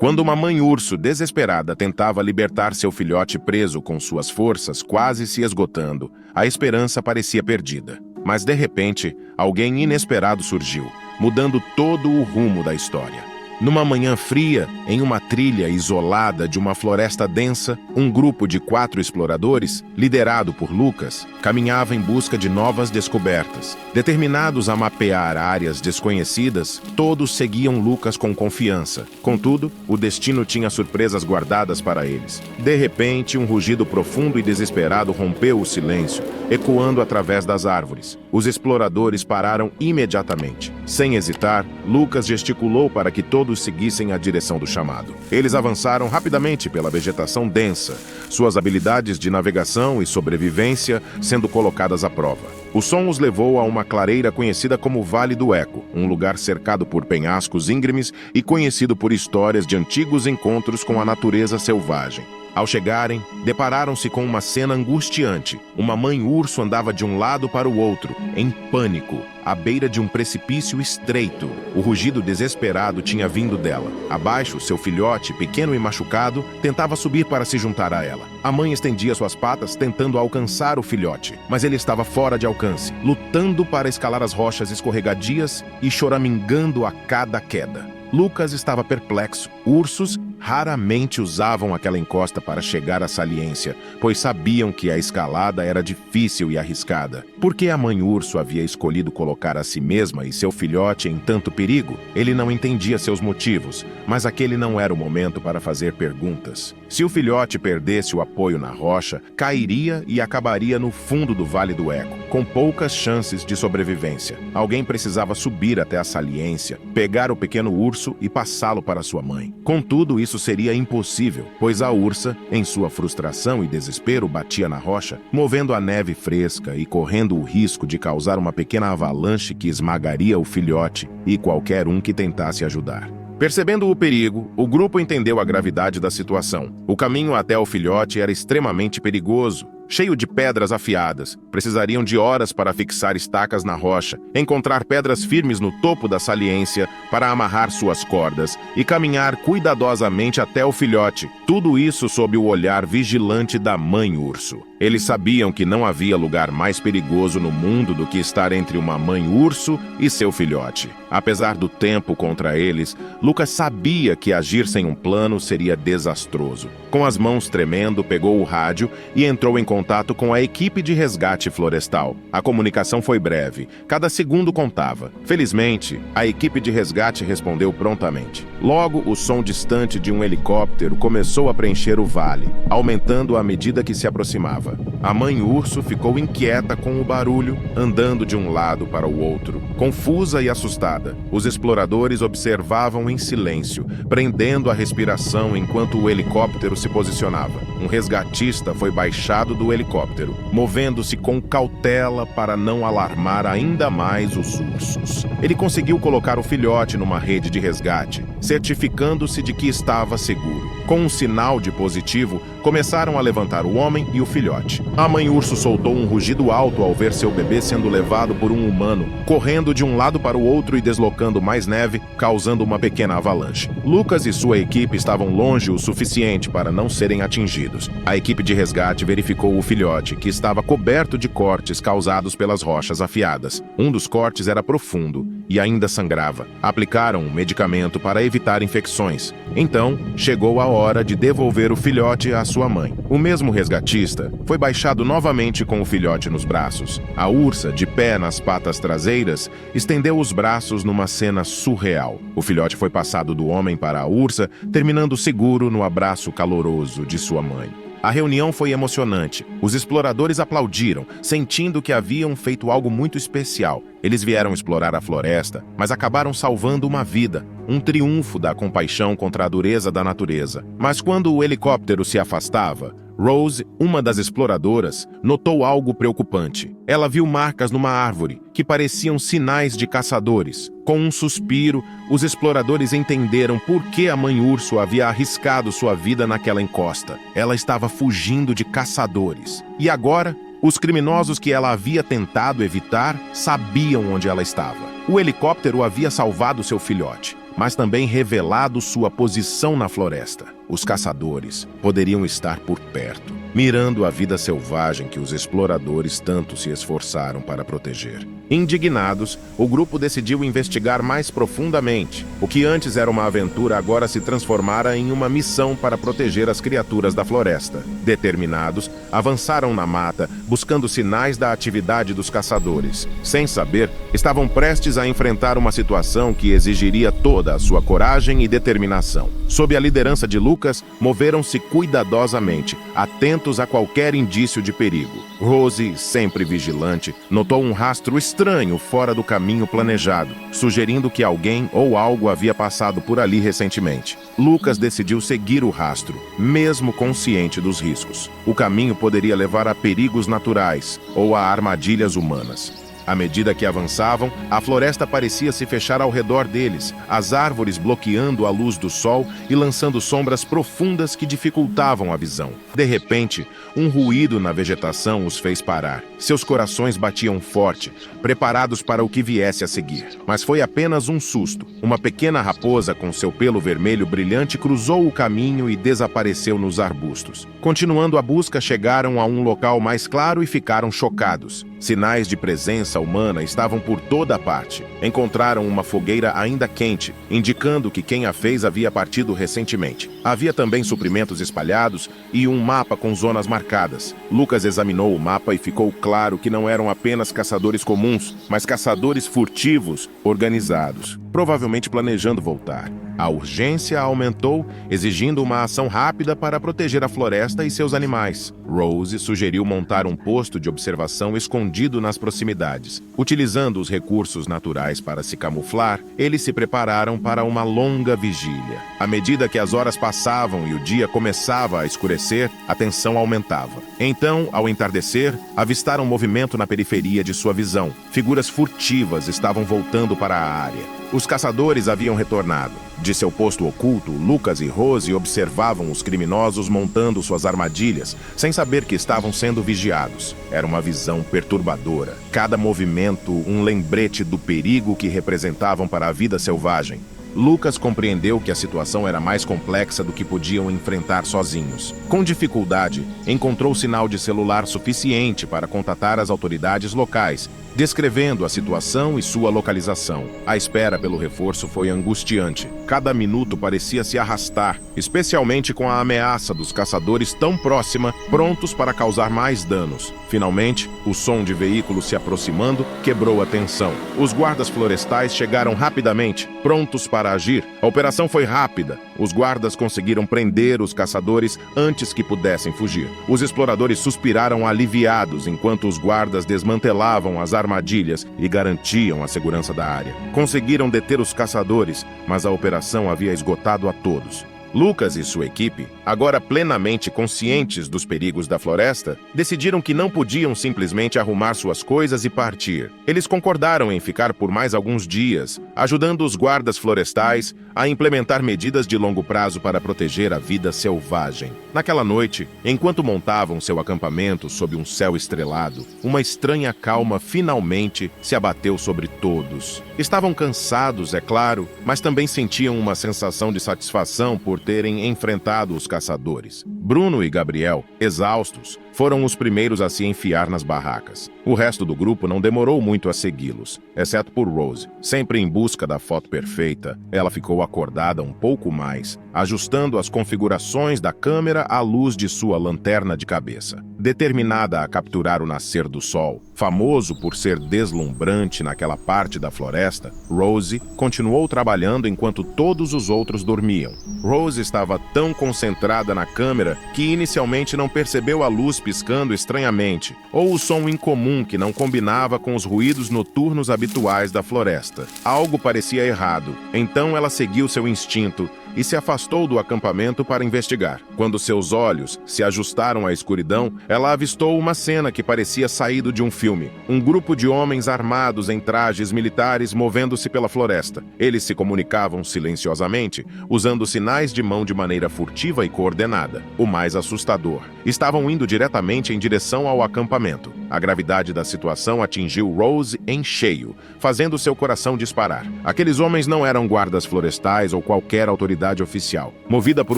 Quando uma mãe urso desesperada tentava libertar seu filhote preso com suas forças quase se esgotando, a esperança parecia perdida. Mas de repente, alguém inesperado surgiu, mudando todo o rumo da história. Numa manhã fria, em uma trilha isolada de uma floresta densa, um grupo de 4 exploradores, liderado por Lucas, caminhava em busca de novas descobertas. Determinados a mapear áreas desconhecidas, todos seguiam Lucas com confiança. Contudo, o destino tinha surpresas guardadas para eles. De repente, um rugido profundo e desesperado rompeu o silêncio, ecoando através das árvores. Os exploradores pararam imediatamente. Sem hesitar, Lucas gesticulou para que todos seguissem a direção do chamado. Eles avançaram rapidamente pela vegetação densa, suas habilidades de navegação e sobrevivência sendo colocadas à prova. O som os levou a uma clareira conhecida como Vale do Eco, um lugar cercado por penhascos íngremes e conhecido por histórias de antigos encontros com a natureza selvagem. Ao chegarem, depararam-se com uma cena angustiante. Uma mãe urso andava de um lado para o outro, em pânico, à beira de um precipício estreito. O rugido desesperado tinha vindo dela. Abaixo, seu filhote, pequeno e machucado, tentava subir para se juntar a ela. A mãe estendia suas patas tentando alcançar o filhote, mas ele estava fora de alcance, lutando para escalar as rochas escorregadias e choramingando a cada queda. Lucas estava perplexo. Ursos raramente usavam aquela encosta para chegar à saliência, pois sabiam que a escalada era difícil e arriscada. Por que a mãe urso havia escolhido colocar a si mesma e seu filhote em tanto perigo? Ele não entendia seus motivos, mas aquele não era o momento para fazer perguntas. Se o filhote perdesse o apoio na rocha, cairia e acabaria no fundo do Vale do Eco, com poucas chances de sobrevivência. Alguém precisava subir até a saliência, pegar o pequeno urso e passá-lo para sua mãe. Contudo, isso seria impossível, pois a ursa, em sua frustração e desespero, batia na rocha, movendo a neve fresca e correndo o risco de causar uma pequena avalanche que esmagaria o filhote e qualquer um que tentasse ajudar. Percebendo o perigo, o grupo entendeu a gravidade da situação. O caminho até o filhote era extremamente perigoso, cheio de pedras afiadas. Precisariam de horas para fixar estacas na rocha, encontrar pedras firmes no topo da saliência para amarrar suas cordas e caminhar cuidadosamente até o filhote. Tudo isso sob o olhar vigilante da mãe urso. Eles sabiam que não havia lugar mais perigoso no mundo do que estar entre uma mãe urso e seu filhote. Apesar do tempo contra eles, Lucas sabia que agir sem um plano seria desastroso. Com as mãos tremendo, pegou o rádio e entrou em contato com a equipe de resgate florestal. A comunicação foi breve. Cada segundo contava. Felizmente, a equipe de resgate respondeu prontamente. Logo, o som distante de um helicóptero começou a preencher o vale, aumentando à medida que se aproximava. A mãe urso ficou inquieta com o barulho, andando de um lado para o outro, confusa e assustada. Os exploradores observavam em silêncio, prendendo a respiração enquanto o helicóptero se posicionava. Um resgatista foi baixado do helicóptero, movendo-se com cautela para não alarmar ainda mais os ursos. Ele conseguiu colocar o filhote numa rede de resgate, certificando-se de que estava seguro. Com um sinal de positivo, começaram a levantar o homem e o filhote. A mãe urso soltou um rugido alto ao ver seu bebê sendo levado por um humano, correndo de um lado para o outro e deslocando mais neve, causando uma pequena avalanche. Lucas e sua equipe estavam longe o suficiente para não serem atingidos. A equipe de resgate verificou o filhote, que estava coberto de cortes causados pelas rochas afiadas. Um dos cortes era profundo e ainda sangrava. Aplicaram um medicamento para evitar infecções. Então, chegou a hora de devolver o filhote à sua mãe. O mesmo resgatista foi baixado novamente com o filhote nos braços. A ursa, de pé nas patas traseiras, estendeu os braços numa cena surreal. O filhote foi passado do homem para a ursa, terminando seguro no abraço caloroso de sua mãe. A reunião foi emocionante. Os exploradores aplaudiram, sentindo que haviam feito algo muito especial. Eles vieram explorar a floresta, mas acabaram salvando uma vida, um triunfo da compaixão contra a dureza da natureza. Mas quando o helicóptero se afastava, Rose, uma das exploradoras, notou algo preocupante. Ela viu marcas numa árvore, que pareciam sinais de caçadores. Com um suspiro, os exploradores entenderam por que a mãe urso havia arriscado sua vida naquela encosta. Ela estava fugindo de caçadores. E agora, os criminosos que ela havia tentado evitar sabiam onde ela estava. O helicóptero havia salvado seu filhote. mas também revelado sua posição na floresta. Os caçadores poderiam estar por perto, mirando a vida selvagem que os exploradores tanto se esforçaram para proteger. Indignados, o grupo decidiu investigar mais profundamente. O que antes era uma aventura agora se transformara em uma missão para proteger as criaturas da floresta. Determinados, avançaram na mata, buscando sinais da atividade dos caçadores. Sem saber, estavam prestes a enfrentar uma situação que exigiria toda a sua coragem e determinação. Sob a liderança de Lucas, moveram-se cuidadosamente, atentos a qualquer indício de perigo. Rose, sempre vigilante, notou um rastro estranho fora do caminho planejado, sugerindo que alguém ou algo havia passado por ali recentemente. Lucas decidiu seguir o rastro, mesmo consciente dos riscos. O caminho poderia levar a perigos naturais ou a armadilhas humanas. À medida que avançavam, a floresta parecia se fechar ao redor deles, as árvores bloqueando a luz do sol e lançando sombras profundas que dificultavam a visão. De repente, um ruído na vegetação os fez parar. Seus corações batiam forte, preparados para o que viesse a seguir. Mas foi apenas um susto. Uma pequena raposa com seu pelo vermelho brilhante cruzou o caminho e desapareceu nos arbustos. Continuando a busca, chegaram a um local mais claro e ficaram chocados. Sinais de presença humana estavam por toda a parte. Encontraram uma fogueira ainda quente, indicando que quem a fez havia partido recentemente. Havia também suprimentos espalhados e um mapa com zonas marcadas. Lucas examinou o mapa e ficou claro que não eram apenas caçadores comuns, mas caçadores furtivos, organizados, provavelmente planejando voltar. A urgência aumentou, exigindo uma ação rápida para proteger a floresta e seus animais. Rose sugeriu montar um posto de observação escondido nas proximidades. Utilizando os recursos naturais para se camuflar, eles se prepararam para uma longa vigília. À medida que as horas passavam e o dia começava a escurecer, a tensão aumentava. Então, ao entardecer, avistaram movimento na periferia de sua visão. Figuras furtivas estavam voltando para a área. Os caçadores haviam retornado. De seu posto oculto, Lucas e Rose observavam os criminosos montando suas armadilhas, sem saber que estavam sendo vigiados. Era uma visão perturbadora. Cada movimento, um lembrete do perigo que representavam para a vida selvagem. Lucas compreendeu que a situação era mais complexa do que podiam enfrentar sozinhos. Com dificuldade, encontrou sinal de celular suficiente para contatar as autoridades locais, descrevendo a situação e sua localização. A espera pelo reforço foi angustiante. Cada minuto parecia se arrastar, especialmente com a ameaça dos caçadores tão próxima, prontos para causar mais danos. Finalmente, o som de veículos se aproximando quebrou a tensão. Os guardas florestais chegaram rapidamente, prontos para agir. A operação foi rápida. Os guardas conseguiram prender os caçadores antes que pudessem fugir. Os exploradores suspiraram aliviados enquanto os guardas desmantelavam as armadilhas e garantiam a segurança da área. Conseguiram deter os caçadores, mas a operação havia esgotado a todos. Lucas e sua equipe, agora plenamente conscientes dos perigos da floresta, decidiram que não podiam simplesmente arrumar suas coisas e partir. Eles concordaram em ficar por mais alguns dias, ajudando os guardas florestais a implementar medidas de longo prazo para proteger a vida selvagem. Naquela noite, enquanto montavam seu acampamento sob um céu estrelado, uma estranha calma finalmente se abateu sobre todos. Estavam cansados, é claro, mas também sentiam uma sensação de satisfação por terem enfrentado os caçadores. Bruno e Gabriel, exaustos, foram os primeiros a se enfiar nas barracas. O resto do grupo não demorou muito a segui-los, exceto por Rose. Sempre em busca da foto perfeita, ela ficou acordada um pouco mais, ajustando as configurações da câmera à luz de sua lanterna de cabeça. Determinada a capturar o nascer do sol, famoso por ser deslumbrante naquela parte da floresta, Rose continuou trabalhando enquanto todos os outros dormiam. Rose estava tão concentrada na câmera que inicialmente não percebeu a luz piscando estranhamente, ou o som incomum que não combinava com os ruídos noturnos habituais da floresta. Algo parecia errado, então ela seguiu seu instinto e se afastou do acampamento para investigar. Quando seus olhos se ajustaram à escuridão, ela avistou uma cena que parecia saído de um filme. Um grupo de homens armados em trajes militares movendo-se pela floresta. Eles se comunicavam silenciosamente, usando sinais de mão de maneira furtiva e coordenada. O mais assustador, estavam indo diretamente em direção ao acampamento. A gravidade da situação atingiu Rose em cheio, fazendo seu coração disparar. Aqueles homens não eram guardas florestais ou qualquer autoridade oficial. Movida por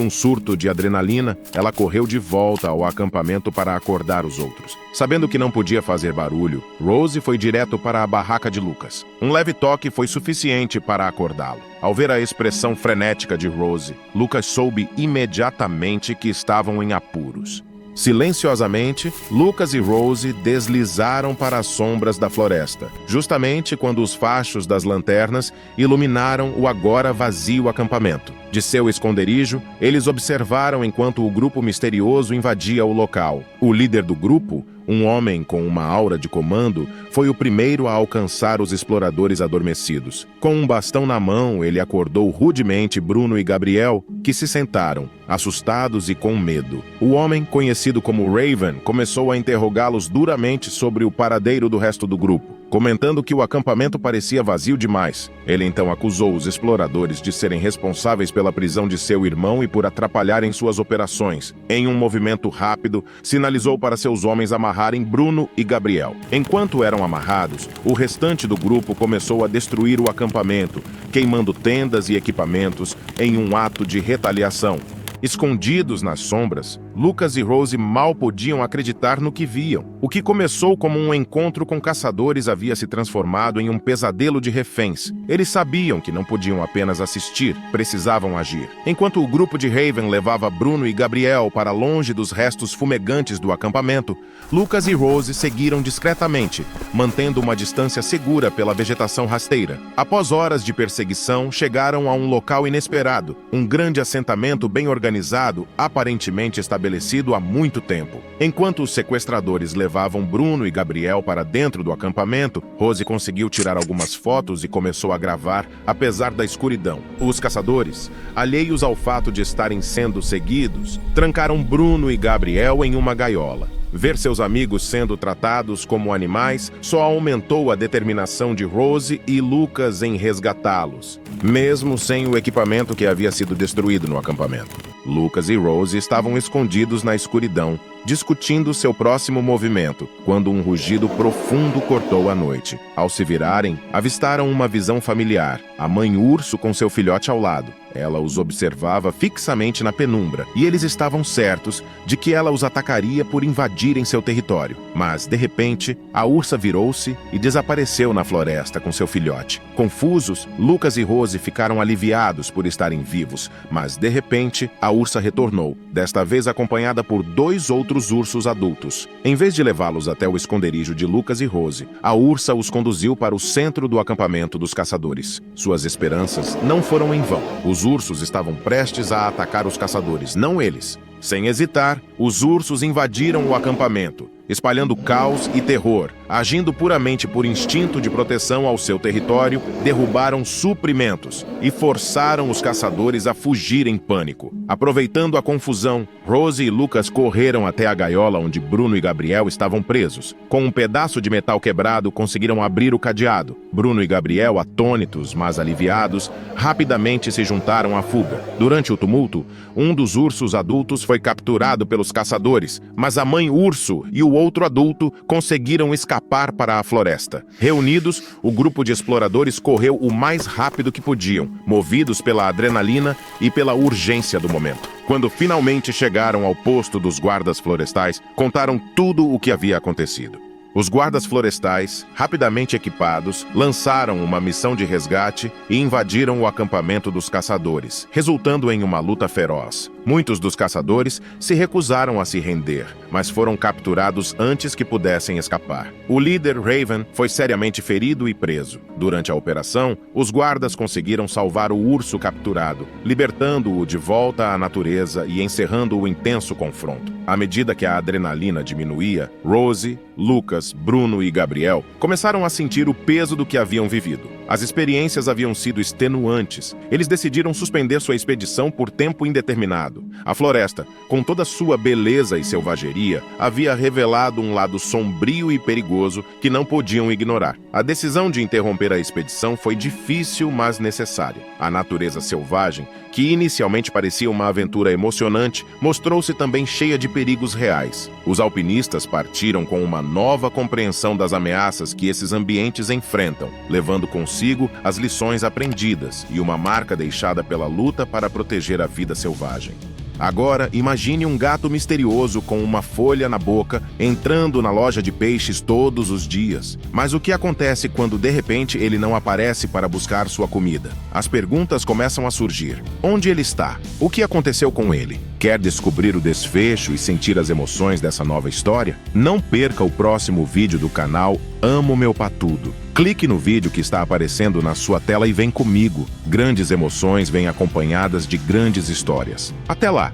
um surto de adrenalina, ela correu de volta ao acampamento para acordar os outros. Sabendo que não podia fazer barulho, Rose foi direto para a barraca de Lucas. Um leve toque foi suficiente para acordá-lo. Ao ver a expressão frenética de Rose, Lucas soube imediatamente que estavam em apuros. Silenciosamente, Lucas e Rose deslizaram para as sombras da floresta, justamente quando os fachos das lanternas iluminaram o agora vazio acampamento. De seu esconderijo, eles observaram enquanto o grupo misterioso invadia o local. O líder do grupo, um homem com uma aura de comando, foi o primeiro a alcançar os exploradores adormecidos. Com um bastão na mão, ele acordou rudemente Bruno e Gabriel, que se sentaram, assustados e com medo. O homem, conhecido como Raven, começou a interrogá-los duramente sobre o paradeiro do resto do grupo, comentando que o acampamento parecia vazio demais. Ele então acusou os exploradores de serem responsáveis pela prisão de seu irmão e por atrapalharem suas operações. Em um movimento rápido, sinalizou para seus homens amarrarem Bruno e Gabriel. Enquanto eram amarrados, o restante do grupo começou a destruir o acampamento, queimando tendas e equipamentos em um ato de retaliação. Escondidos nas sombras, Lucas e Rose mal podiam acreditar no que viam. O que começou como um encontro com caçadores havia se transformado em um pesadelo de reféns. Eles sabiam que não podiam apenas assistir, precisavam agir. Enquanto o grupo de Raven levava Bruno e Gabriel para longe dos restos fumegantes do acampamento, Lucas e Rose seguiram discretamente, mantendo uma distância segura pela vegetação rasteira. Após horas de perseguição, chegaram a um local inesperado, um grande assentamento bem organizado, aparentemente estabelecido há muito tempo. Enquanto os sequestradores levavam Bruno e Gabriel para dentro do acampamento, Rose conseguiu tirar algumas fotos e começou a gravar, apesar da escuridão. Os caçadores, alheios ao fato de estarem sendo seguidos, trancaram Bruno e Gabriel em uma gaiola. Ver seus amigos sendo tratados como animais só aumentou a determinação de Rose e Lucas em resgatá-los, mesmo sem o equipamento que havia sido destruído no acampamento. Lucas e Rose estavam escondidos na escuridão, discutindo seu próximo movimento, quando um rugido profundo cortou a noite. Ao se virarem, avistaram uma visão familiar, a mãe urso com seu filhote ao lado. Ela os observava fixamente na penumbra, e eles estavam certos de que ela os atacaria por invadirem seu território. Mas, de repente, a ursa virou-se e desapareceu na floresta com seu filhote. Confusos, Lucas e Rose ficaram aliviados por estarem vivos, mas, de repente, a ursa retornou, desta vez acompanhada por 2 outros ursos adultos. Em vez de levá-los até o esconderijo de Lucas e Rose, a ursa os conduziu para o centro do acampamento dos caçadores. Suas esperanças não foram em vão. Os ursos estavam prestes a atacar os caçadores, não eles. Sem hesitar, os ursos invadiram o acampamento, espalhando caos e terror. Agindo puramente por instinto de proteção ao seu território, derrubaram suprimentos e forçaram os caçadores a fugir em pânico. Aproveitando a confusão, Rose e Lucas correram até a gaiola onde Bruno e Gabriel estavam presos. Com um pedaço de metal quebrado, conseguiram abrir o cadeado. Bruno e Gabriel, atônitos, mas aliviados, rapidamente se juntaram à fuga. Durante o tumulto, um dos ursos adultos foi capturado pelos caçadores, mas a mãe urso e o outro adulto conseguiram escapar para a floresta. Reunidos, o grupo de exploradores correu o mais rápido que podiam, movidos pela adrenalina e pela urgência do momento. Quando finalmente chegaram ao posto dos guardas florestais, contaram tudo o que havia acontecido. Os guardas florestais, rapidamente equipados, lançaram uma missão de resgate e invadiram o acampamento dos caçadores, resultando em uma luta feroz. Muitos dos caçadores se recusaram a se render, mas foram capturados antes que pudessem escapar. O líder, Raven, foi seriamente ferido e preso. Durante a operação, os guardas conseguiram salvar o urso capturado, libertando-o de volta à natureza e encerrando o intenso confronto. À medida que a adrenalina diminuía, Rose, Lucas, Bruno e Gabriel começaram a sentir o peso do que haviam vivido. As experiências haviam sido extenuantes. Eles decidiram suspender sua expedição por tempo indeterminado. A floresta, com toda sua beleza e selvageria, havia revelado um lado sombrio e perigoso que não podiam ignorar. A decisão de interromper a expedição foi difícil, mas necessária. A natureza selvagem, que inicialmente parecia uma aventura emocionante, mostrou-se também cheia de perigos reais. Os alpinistas partiram com uma nova compreensão das ameaças que esses ambientes enfrentam, levando consigo as lições aprendidas e uma marca deixada pela luta para proteger a vida selvagem. Agora, imagine um gato misterioso com uma folha na boca entrando na loja de peixes todos os dias. Mas o que acontece quando de repente ele não aparece para buscar sua comida? As perguntas começam a surgir. Onde ele está? O que aconteceu com ele? Quer descobrir o desfecho e sentir as emoções dessa nova história? Não perca o próximo vídeo do canal Amo Meu Patudo. Clique no vídeo que está aparecendo na sua tela e vem comigo. Grandes emoções vêm acompanhadas de grandes histórias. Até lá!